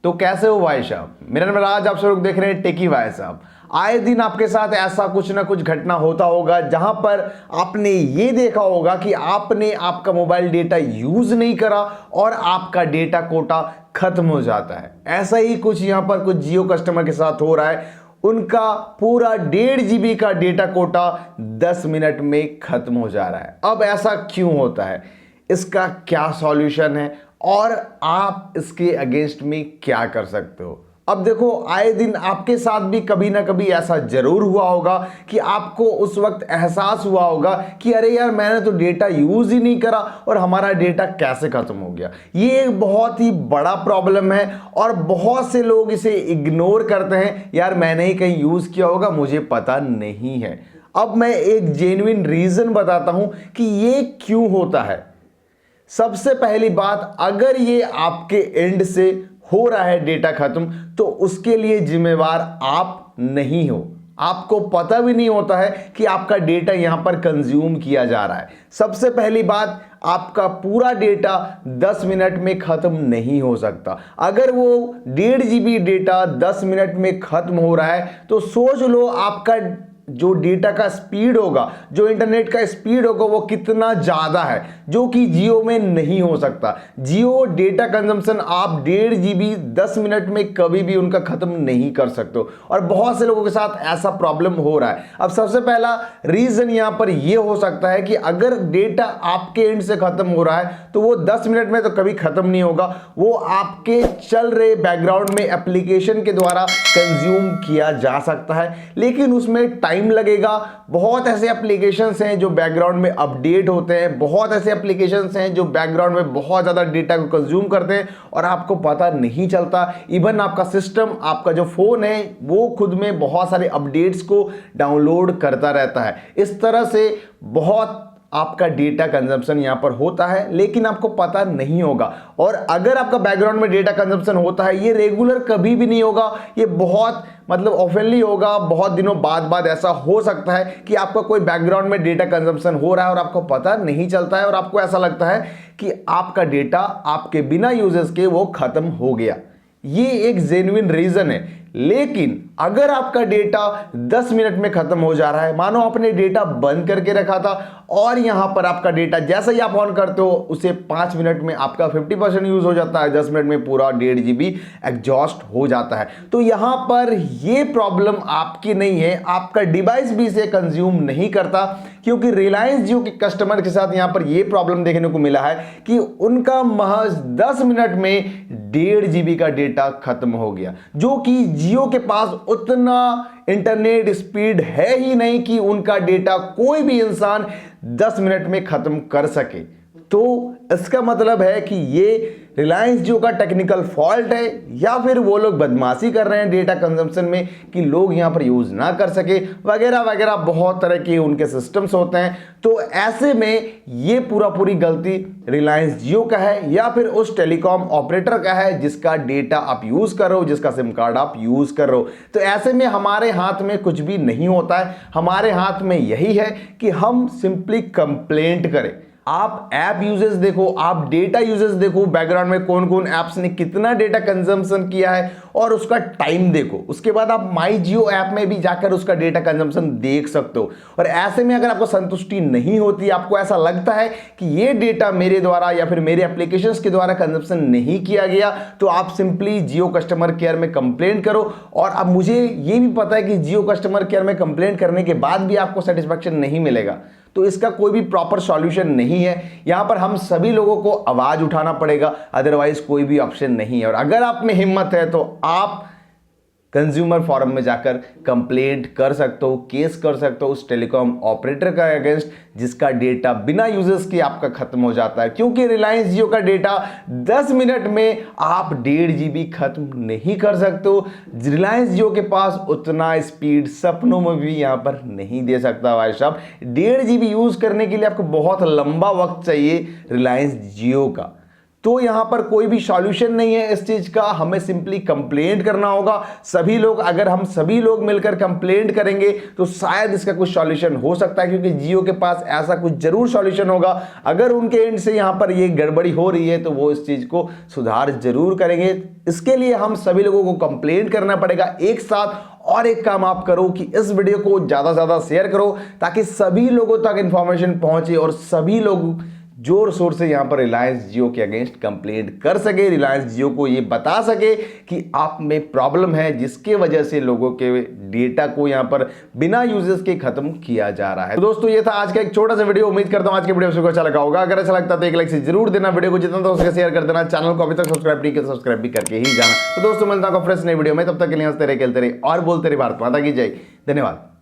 तो कैसे हो भाई साहब? मेरा नाम राज, आप सब लोग देख रहे हैं टेकी भाई साहब। आए दिन आपके साथ ऐसा कुछ ना कुछ घटना होता होगा जहां पर आपने ये देखा होगा कि आपने आपका मोबाइल डेटा यूज नहीं करा और आपका डेटा कोटा खत्म हो जाता है। ऐसा ही कुछ यहां पर कुछ जियो कस्टमर के साथ हो रहा है। उनका पूरा 1.5 GB का डेटा कोटा 10 मिनट में खत्म हो जा रहा है। अब ऐसा क्यों होता है, इसका क्या सॉल्यूशन है और आप इसके अगेंस्ट में क्या कर सकते हो? अब देखो, आए दिन आपके साथ भी कभी ना कभी ऐसा जरूर हुआ होगा कि आपको उस वक्त एहसास हुआ होगा कि अरे यार, मैंने तो डेटा यूज ही नहीं करा और हमारा डेटा कैसे खत्म हो गया। ये एक बहुत ही बड़ा प्रॉब्लम है और बहुत से लोग इसे इग्नोर करते हैं। यार, मैंने ही कहीं यूज किया होगा, मुझे पता नहीं है। अब मैं एक जेन्युइन रीजन बताता हूं कि ये क्यों होता है। सबसे पहली बात, अगर ये आपके एंड से हो रहा है डेटा खत्म, तो उसके लिए जिम्मेवार आप नहीं हो। आपको पता भी नहीं होता है कि आपका डेटा यहां पर कंज्यूम किया जा रहा है। सबसे पहली बात, आपका पूरा डेटा 10 मिनट में खत्म नहीं हो सकता। अगर वो 1.5 GB डेटा 10 मिनट में खत्म हो रहा है तो सोच लो आपका जो डेटा का स्पीड होगा, जो इंटरनेट का स्पीड होगा, वो कितना ज्यादा है, जो कि जियो में नहीं हो सकता। जियो डेटा कंजम्पशन आप 1.5 GB 10 मिनट में कभी भी उनका खत्म नहीं कर सकते हो और बहुत से लोगों के साथ ऐसा प्रॉब्लम हो रहा है। अब सबसे पहला रीजन यहां पर यह हो सकता है कि अगर डेटा आपके एंड से खत्म हो रहा है तो वो 10 मिनट में तो कभी खत्म नहीं होगा, वो आपके चल रहे बैकग्राउंड में एप्लीकेशन के द्वारा कंज्यूम किया जा सकता है, लेकिन उसमें टाइम लगेगा। बहुत ऐसे एप्लीकेशंस हैं जो बैकग्राउंड में अपडेट होते हैं, बहुत ऐसे एप्लीकेशंस हैं जो बैकग्राउंड में बहुत ज्यादा डेटा को कंज्यूम करते हैं और आपको पता नहीं चलता। इवन आपका सिस्टम, आपका जो फोन है, वो खुद में बहुत सारे अपडेट्स को डाउनलोड करता रहता है। इस तरह से बहुत आपका डेटा कंजम्पशन यहां पर होता है, लेकिन आपको पता नहीं होगा। और अगर आपका बैकग्राउंड में डेटा कंजम्पशन होता है, ये रेगुलर कभी भी नहीं होगा, ये बहुत ऑफनली होगा। बहुत दिनों बाद ऐसा हो सकता है कि आपका कोई बैकग्राउंड में डेटा कंजम्पशन हो रहा है और आपको पता नहीं चलता है और आपको ऐसा लगता है कि आपका डेटा आपके बिना यूजेस के वो खत्म हो गया। ये एक जेन्युइन रीजन है। लेकिन अगर आपका डेटा 10 मिनट में खत्म हो जा रहा है, मानो आपने डेटा बंद करके रखा था और यहां पर आपका डेटा जैसा ही आप ऑन करते हो उसे 5 मिनट में आपका 50% यूज हो जाता है, 10 मिनट में पूरा 1.5 GB एग्जॉस्ट हो जाता है, तो यहां पर यह प्रॉब्लम आपकी नहीं है, आपका डिवाइस भी इसे कंज्यूम नहीं करता। क्योंकि रिलायंस जियो के कस्टमर के साथ यहां पर यह प्रॉब्लम देखने को मिला है कि उनका महज 10 मिनट में 1.5 GB का डेटा खत्म हो गया, जो कि जियो के पास उतना इंटरनेट स्पीड है ही नहीं कि उनका डेटा कोई भी इंसान 10 मिनट में खत्म कर सके। तो इसका मतलब है कि ये रिलायंस जियो का टेक्निकल फॉल्ट है या फिर वो लोग बदमाशी कर रहे हैं डेटा कंजम्पशन में कि लोग यहां पर यूज ना कर सके, वगैरह वगैरह बहुत तरह के उनके सिस्टम्स होते हैं। तो ऐसे में ये पूरी गलती रिलायंस जियो का है या फिर उस टेलीकॉम ऑपरेटर का है जिसका डेटा आप यूज कर रहे हो, जिसका सिम कार्ड आप यूज कर रहे हो। तो ऐसे में हमारे हाथ में कुछ भी नहीं होता है, हमारे हाथ में यही है कि हम सिंपली कंप्लेंट करें। आप ऐप यूजेस देखो, आप डेटा यूजेस देखो, बैकग्राउंड में कौन कौन ऐप्स ने कितना डेटा कंजम्पशन किया है और उसका टाइम देखो। उसके बाद आप माई जियो ऐप में भी जाकर उसका डेटा कंजम्पशन देख सकते हो। और ऐसे में अगर आपको संतुष्टि नहीं होती, आपको ऐसा लगता है कि ये डेटा मेरे द्वारा या फिर मेरे एप्लीकेशंस के द्वारा कंजम्पशन नहीं किया गया, तो आप सिंपली जियो कस्टमर केयर में कंप्लेंट करो। और अब मुझे ये भी पता है कि जियो कस्टमर केयर में कंप्लेंट करने के बाद भी आपको सेटिस्फैक्शन नहीं मिलेगा, तो इसका कोई भी प्रॉपर सॉल्यूशन नहीं है। यहां पर हम सभी लोगों को आवाज उठाना पड़ेगा, अदरवाइज कोई भी ऑप्शन नहीं है। और अगर आप में हिम्मत है तो आप कंज्यूमर फोरम में जाकर कंप्लेंट कर सकते हो, केस कर सकते हो उस टेलीकॉम ऑपरेटर का अगेंस्ट जिसका डेटा बिना यूजर्स के आपका खत्म हो जाता है। क्योंकि रिलायंस जियो का डेटा 10 मिनट में आप 1.5 GB खत्म नहीं कर सकते हो। रिलायंस जियो के पास उतना स्पीड सपनों में भी यहां पर नहीं दे सकता भाई साहब। 1.5 GB यूज करने के लिए आपको बहुत लंबा वक्त चाहिए रिलायंस जियो का। तो यहां पर कोई भी सॉल्यूशन नहीं है इस चीज का, हमें सिंपली कंप्लेंट करना होगा। सभी लोग, अगर हम सभी लोग मिलकर कंप्लेंट करेंगे तो शायद इसका कुछ सॉल्यूशन हो सकता है, क्योंकि जियो के पास ऐसा कुछ जरूर सॉल्यूशन होगा। अगर उनके एंड से यहां पर ये गड़बड़ी हो रही है तो वो इस चीज को सुधार जरूर करेंगे। इसके लिए हम सभी लोगों को कंप्लेंट करना पड़ेगा एक साथ। और एक काम आप करो कि इस वीडियो को ज्यादा से ज्यादा शेयर करो ताकि सभी लोगों तक इंफॉर्मेशन पहुंचे और सभी लोग जोर शोर से यहां पर रिलायंस जियो के अगेंस्ट कंप्लेंट कर सके, रिलायंस जियो को ये बता सके कि आप में प्रॉब्लम है जिसके वजह से लोगों के डेटा को यहां पर बिना यूजेस के खत्म किया जा रहा है। तो दोस्तों ये था आज का एक छोटा सा वीडियो। उम्मीद करता हूं आज के वीडियो आपको अच्छा लगा होगा। अगर अच्छा लगता तो एक लाइक से जरूर देना, वीडियो को जितना तो उसके शेयर कर देना, चैनल को अभी तक सब्सक्राइब नहीं किया तो सब्सक्राइब भी करके ही जाना। तो दोस्तों मिलता हूं फ्रेश नई वीडियो में, तब तक के लिए हंसते रहे, खेलते रहे और बोलते रहे भारत माता की जय। धन्यवाद।